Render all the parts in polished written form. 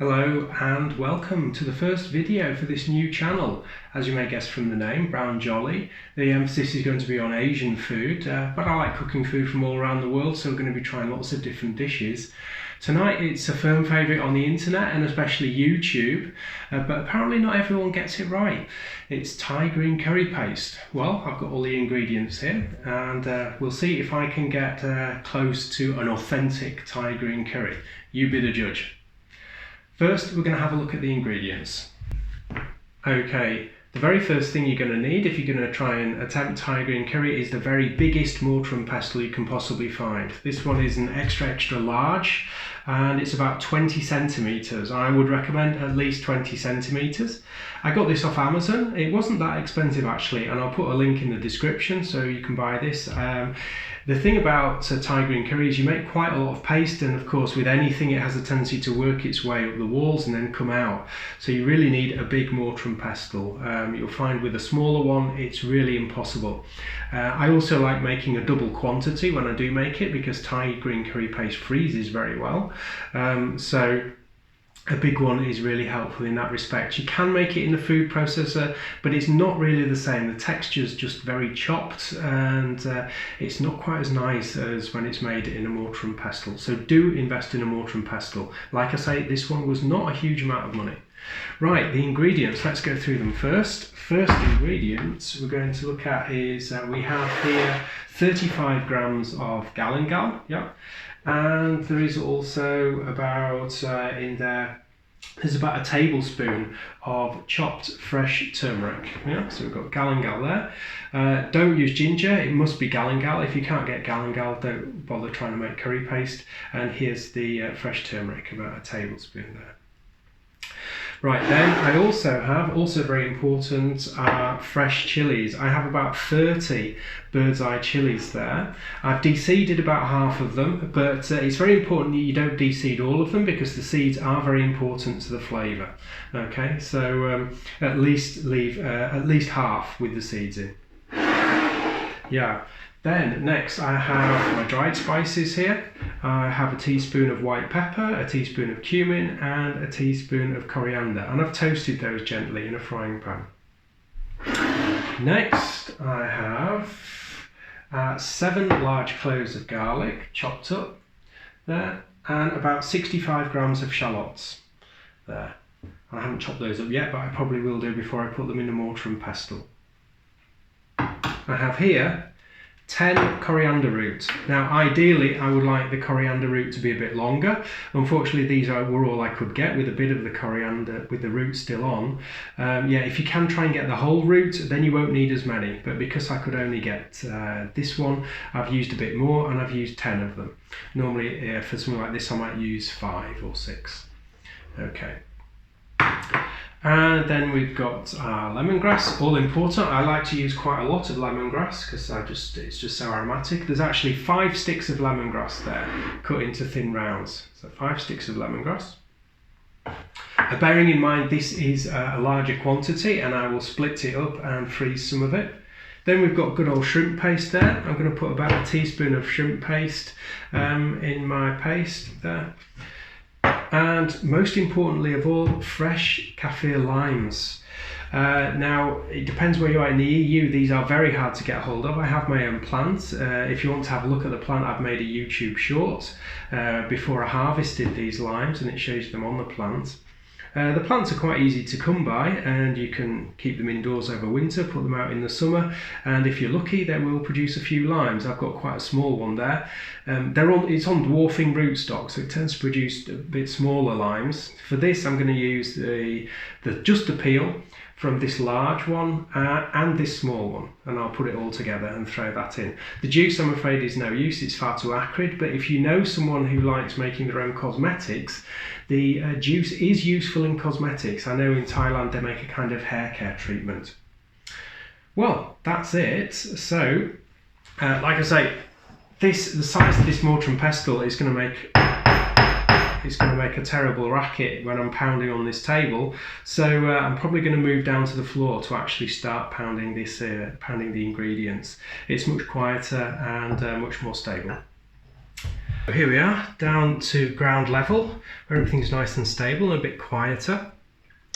Hello and welcome to the first video for this new channel. As you may guess from the name, Brown Jolly, the emphasis is going to be on Asian food, but I like cooking food from all around the world, so we're going to be trying lots of different dishes. Tonight it's a firm favourite on the internet and especially YouTube, but apparently not everyone gets it right. It's Thai green curry paste. Well, I've got all the ingredients here and we'll see if I can get close to an authentic Thai green curry. You be the judge. First, we're going to have a look at the ingredients. Okay, the very first thing you're going to need if you're going to try and attempt Thai green curry is the very biggest mortar and pestle you can possibly find. This one is an extra large and it's about 20 centimetres. I would recommend at least 20 centimetres. I got this off Amazon. It wasn't that expensive actually, and I'll put a link in the description so you can buy this. The thing about Thai green curry is you make quite a lot of paste, and of course with anything it has a tendency to work its way up the walls and then come out. So you really need a big mortar and pestle. You'll find with a smaller one it's really impossible. I also like making a double quantity when I do make it because Thai green curry paste freezes very well. So a big one is really helpful in that respect. You can make it in the food processor, but it's not really the same. The texture's just very chopped and it's not quite as nice as when it's made in a mortar and pestle. So do invest in a mortar and pestle. Like I say, this one was not a huge amount of money. Right, the ingredients, let's go through them first. First ingredients we're going to look at is we have here 35 grams of galangal, and there is also about in there, there's about a tablespoon of chopped fresh turmeric. So we've got galangal there. Don't use ginger, it must be galangal. If you can't get galangal, don't bother trying to make curry paste. And here's the fresh turmeric, about a tablespoon there. Right, then I also have, very important, fresh chilies. I have about 30 bird's eye chilies there. I've de-seeded about half of them, but it's very important that you don't de-seed all of them because the seeds are very important to the flavour. Okay, so at least leave at least half with the seeds in. Yeah. Then next I have my dried spices here. I have a teaspoon of white pepper, a teaspoon of cumin and a teaspoon of coriander, and I've toasted those gently in a frying pan. Next I have 7 large cloves of garlic chopped up there and about 65 grams of shallots there. I haven't chopped those up yet, but I probably will do before I put them in the mortar and pestle. I have here 10 coriander roots. Now ideally I would like the coriander root to be a bit longer. Unfortunately these were all I could get with a bit of the coriander with the root still on. If you can try and get the whole root then you won't need as many, but because I could only get this one I've used a bit more and I've used 10 of them. Normally for something like this I might use 5 or 6. Okay. And then we've got lemongrass, all important. I like to use quite a lot of lemongrass because it's just so aromatic. There's actually 5 sticks of lemongrass there, cut into thin rounds. So 5 sticks of lemongrass. Bearing in mind this is a larger quantity and I will split it up and freeze some of it. Then we've got good old shrimp paste there. I'm going to put about a teaspoon of shrimp paste in my paste there. And most importantly of all, fresh kaffir limes. Now, it depends where you are in the EU, these are very hard to get hold of. I have my own plant. If you want to have a look at the plant, I've made a YouTube short before I harvested these limes and it shows them on the plant. The plants are quite easy to come by and you can keep them indoors over winter, put them out in the summer, and if you're lucky they will produce a few limes. I've got quite a small one there. It's on dwarfing rootstock, so it tends to produce a bit smaller limes. For this I'm going to use just the peel from this large one and this small one, and I'll put it all together and throw that in. The juice I'm afraid is no use, it's far too acrid, but if you know someone who likes making their own cosmetics, the juice is useful in cosmetics. I know in Thailand they make a kind of hair care treatment. Well, that's it. So, like I say, the size of this mortar and pestle is going to make a terrible racket when I'm pounding on this table, so I'm probably going to move down to the floor to actually start pounding the ingredients. It's much quieter and much more stable. Here we are, down to ground level, where everything's nice and stable and a bit quieter,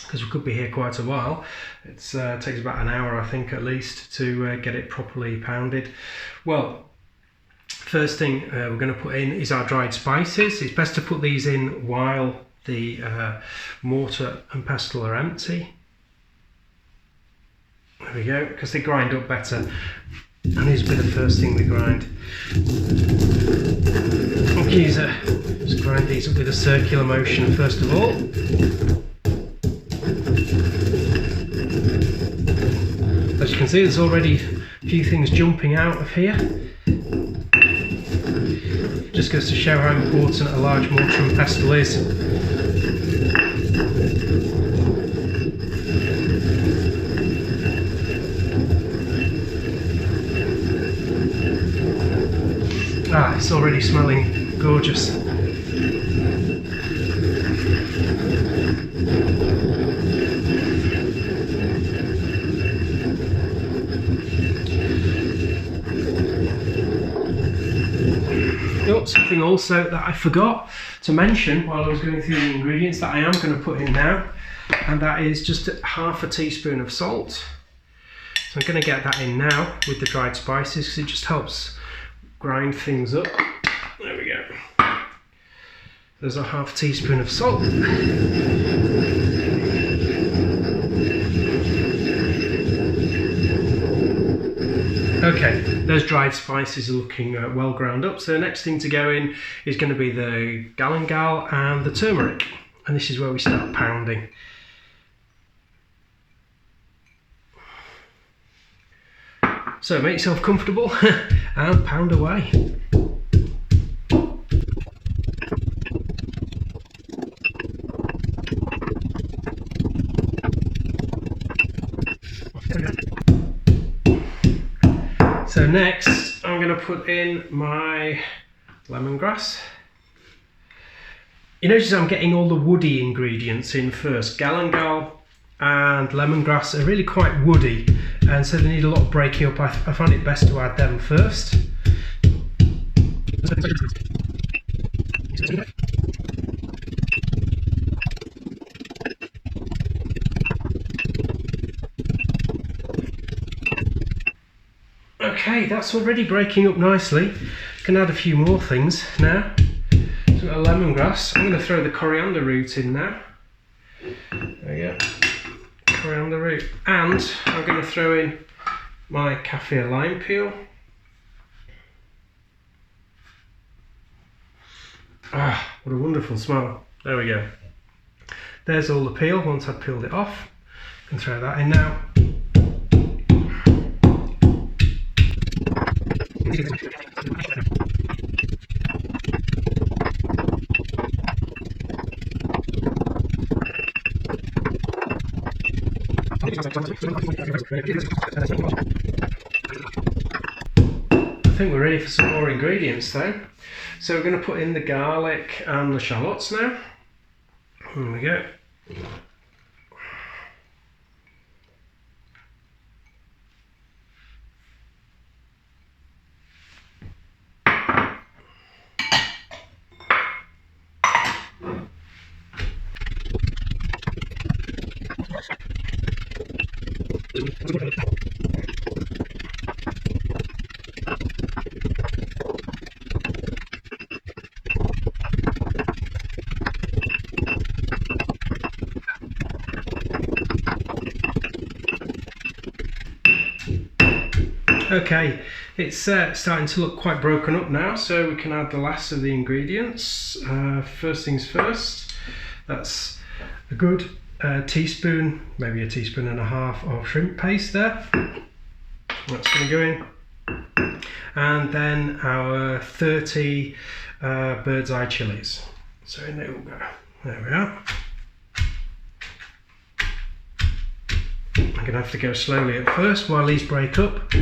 because we could be here quite a while. It takes about an hour, I think, at least, to get it properly pounded. Well, first thing we're going to put in is our dried spices. It's best to put these in while the mortar and pestle are empty. There we go, because they grind up better. And here's a bit of the first thing we grind. Okay, so just grind these up with a circular motion first of all. As you can see, there's already a few things jumping out of here. Just goes to show how important a large mortar and pestle is. Ah, it's already smelling gorgeous. Oh, something also that I forgot to mention while I was going through the ingredients that I am going to put in now, and that is just half a teaspoon of salt. So I'm going to get that in now with the dried spices, because it just helps grind things up. There we go. There's a half teaspoon of salt. Okay, those dried spices are looking well ground up. So the next thing to go in is going to be the galangal and the turmeric. And this is where we start pounding. So make yourself comfortable and pound away. So next I'm going to put in my lemongrass. You notice I'm getting all the woody ingredients in first. Galangal and lemongrass are really quite woody, and so they need a lot of breaking up. I find it best to add them first. Okay, that's already breaking up nicely. Can add a few more things now. So a lemongrass. I'm going to throw the coriander root in now. There you go. Coriander root. And I'm going to throw in my kaffir lime peel. Ah, what a wonderful smell. There we go. There's all the peel once I've peeled it off. I can throw that in now. I think we're ready for some more ingredients though. So we're going to put in the garlic and the shallots now. There we go. Okay, it's starting to look quite broken up now, so we can add the last of the ingredients. First things first, that's a good teaspoon, maybe a teaspoon and a half of shrimp paste there. That's going to go in. And then our 30 bird's eye chilies. So in they all go. There we are. I'm going to have to go slowly at first while these break up.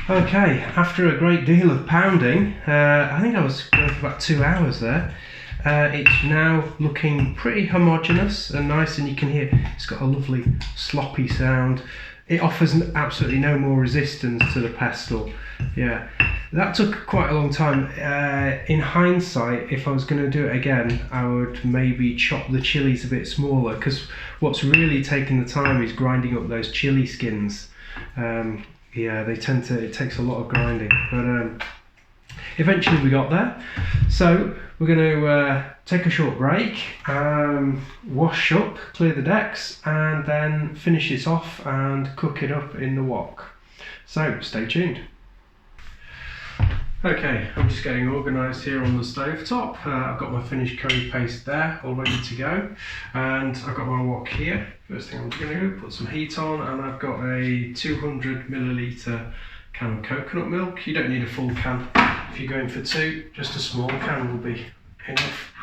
Okay, after a great deal of pounding, I think I was going for about 2 hours there, It's now looking pretty homogeneous and nice, and you can hear it's got a lovely sloppy sound. It offers absolutely no more resistance to the pestle. Yeah, that took quite a long time. In hindsight, if I was going to do it again, I would maybe chop the chilies a bit smaller, because what's really taking the time is grinding up those chili skins. Yeah, it takes a lot of grinding, but eventually we got there. So we're going to take a short break, wash up, clear the decks, and then finish this off and cook it up in the wok. So stay tuned. Okay, I'm just getting organised here on the stove top. I've got my finished curry paste there, all ready to go, and I've got my wok here. First thing I'm going to do, put some heat on, and I've got a 200ml can of coconut milk. You don't need a full can. If you're going for two, just a small can will be enough.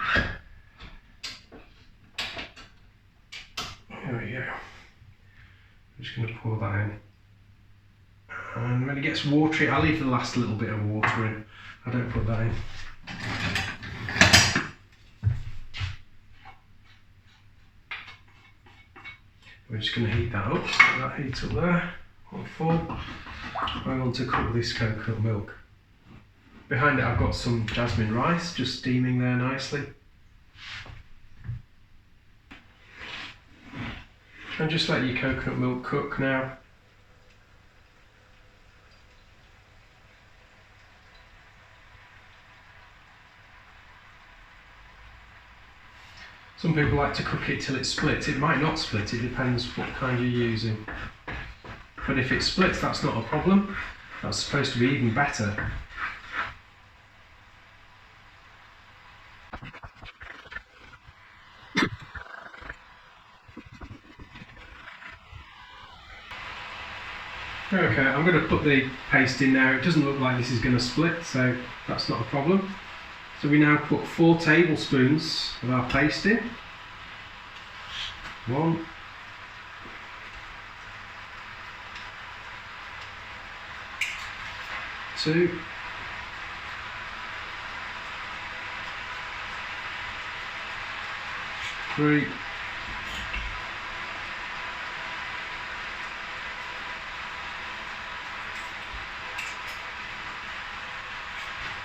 There we go. I'm just going to pour that in. And when it gets watery, I leave the last little bit of water in. I don't put that in. We're just going to heat that up. Let that heat up there on full. I'm going to cook this coconut milk. Behind it I've got some jasmine rice just steaming there nicely. And just let your coconut milk cook now. Some people like to cook it till it splits. It might not split, it depends what kind you're using. But if it splits, that's not a problem. That's supposed to be even better. Okay, I'm going to put the paste in now. It doesn't look like this is going to split, so that's not a problem. So we now put 4 tablespoons of our paste in. 1, 2, 3,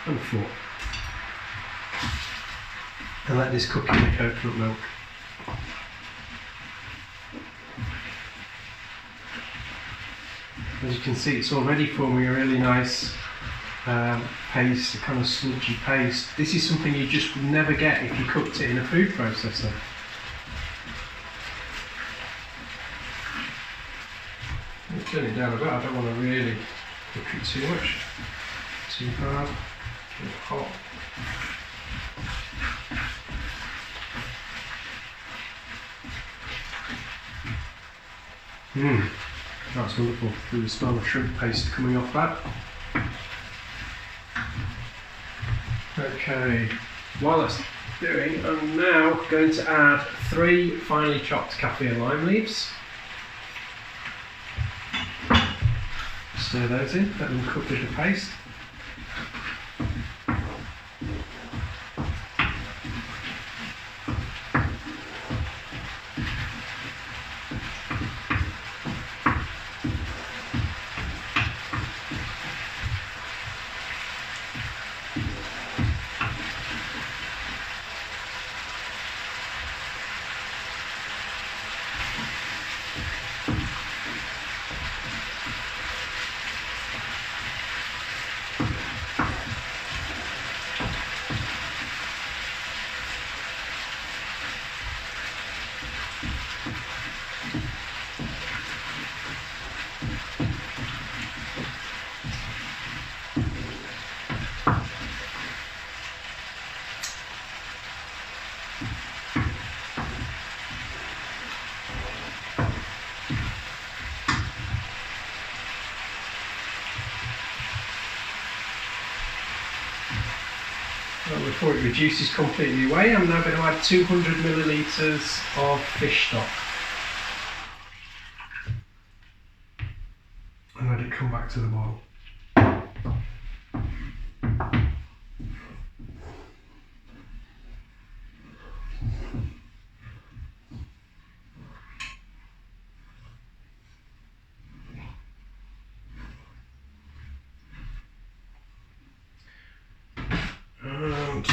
4. And let this cook in the coconut milk. As you can see, it's already forming a really nice paste, a kind of sludgy paste. This is something you just would never get if you cooked it in a food processor. Turn it down a bit. I don't want to really cook it too much, too hard, too hot. That's wonderful. Can you smell the shrimp paste coming off that? Okay, while that's doing, I'm now going to add 3 finely chopped kaffir lime leaves. Stir those in, let them cook with the paste. Before it reduces completely away, I'm now going to add 200ml of fish stock. And let it come back to the boil. And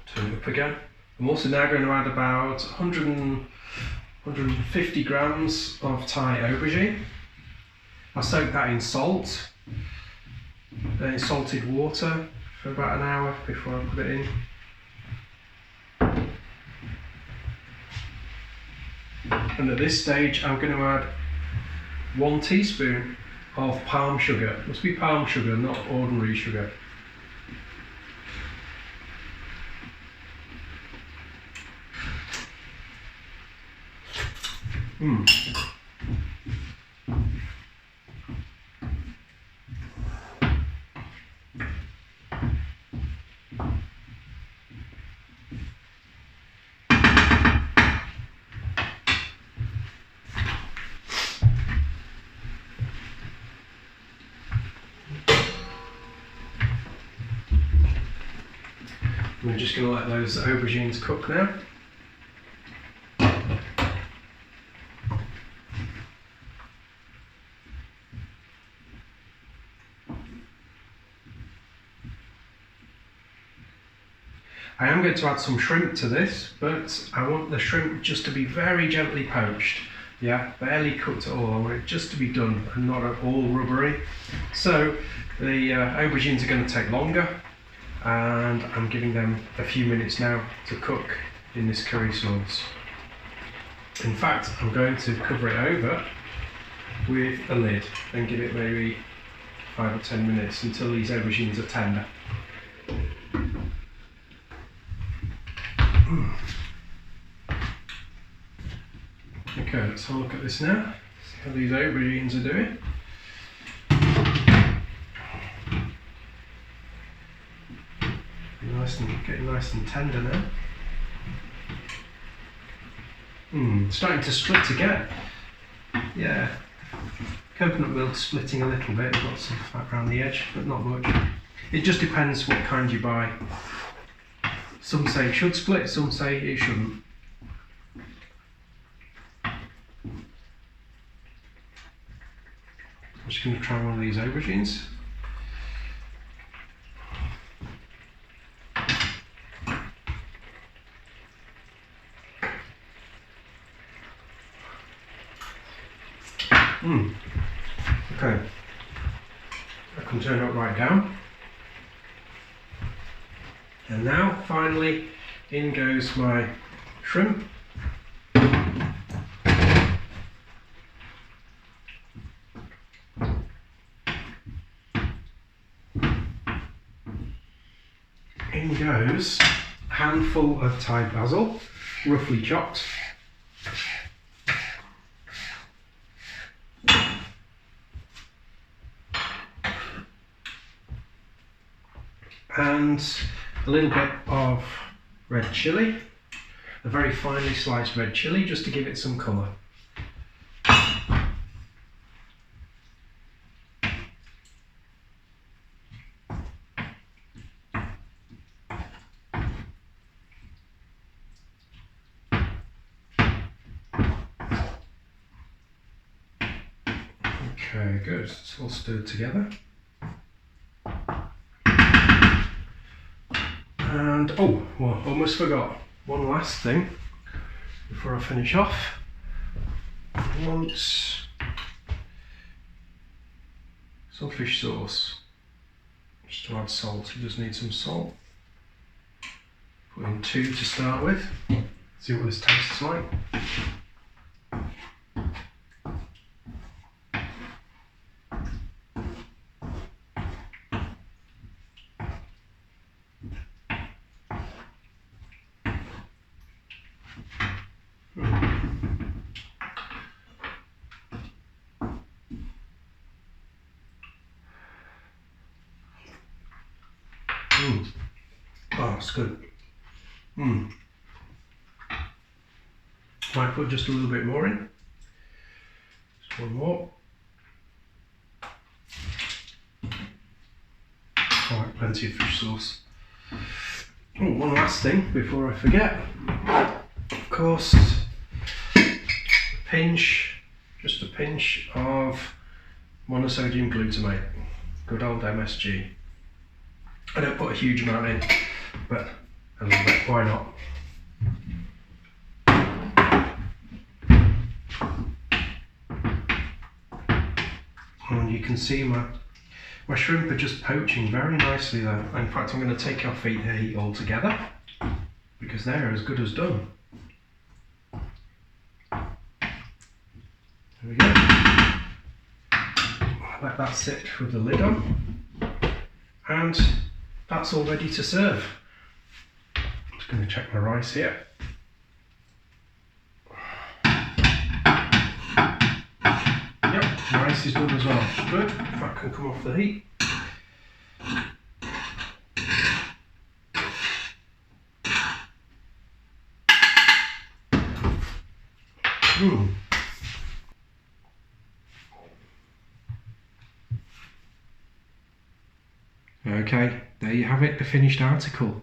turn it up again. I'm also now going to add about 150 grams of Thai aubergine. I soak that in salt, then in salted water for about an hour before I put it in. And at this stage I'm going to add 1 teaspoon of palm sugar. It must be palm sugar, not ordinary sugar. We're just going to let those aubergines cook now. I am going to add some shrimp to this, but I want the shrimp just to be very gently poached. Yeah, barely cooked at all. I want it just to be done and not at all rubbery. So the aubergines are going to take longer, and I'm giving them a few minutes now to cook in this curry sauce. In fact, I'm going to cover it over with a lid and give it maybe 5 or 10 minutes until these aubergines are tender. Okay, let's have a look at this now. See how these aubergines are doing. Getting nice and tender now. Starting to split again. Yeah, coconut milk splitting a little bit. Got some fat around the edge, but not much. It just depends what kind you buy. Some say it should split, some say it shouldn't. I'm just going to try one of these aubergines. Okay, I can turn it right down. And now, finally, in goes my shrimp. In goes a handful of Thai basil, roughly chopped. And a little bit of red chilli, a very finely sliced red chilli, just to give it some colour. Okay, good, it's all stirred together. And oh, well, almost forgot one last thing before I finish off. I want some fish sauce, just to add salt. You just need some salt. Put in 2 to start with. See what this tastes like. Oh, it's good. Might put just a little bit more in. Just one more. Alright, plenty of fish sauce. Oh, one last thing before I forget. Of course, just a pinch of monosodium glutamate, good old MSG. I don't put a huge amount in, but a little bit, why not? And you can see my shrimp are just poaching very nicely though. In fact, I'm going to take off the heat altogether because they're as good as done. There we go. Let that sit with the lid on, and that's all ready to serve. I'm just going to check my rice here. Yep, rice is done as well. Good, if that can come off the heat. Okay, there you have it, the finished article.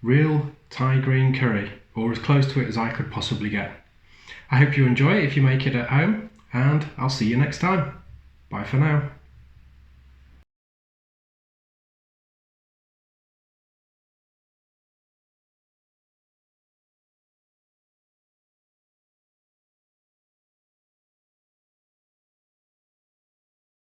Real Thai green curry, or as close to it as I could possibly get. I hope you enjoy it if you make it at home, and I'll see you next time. Bye for now.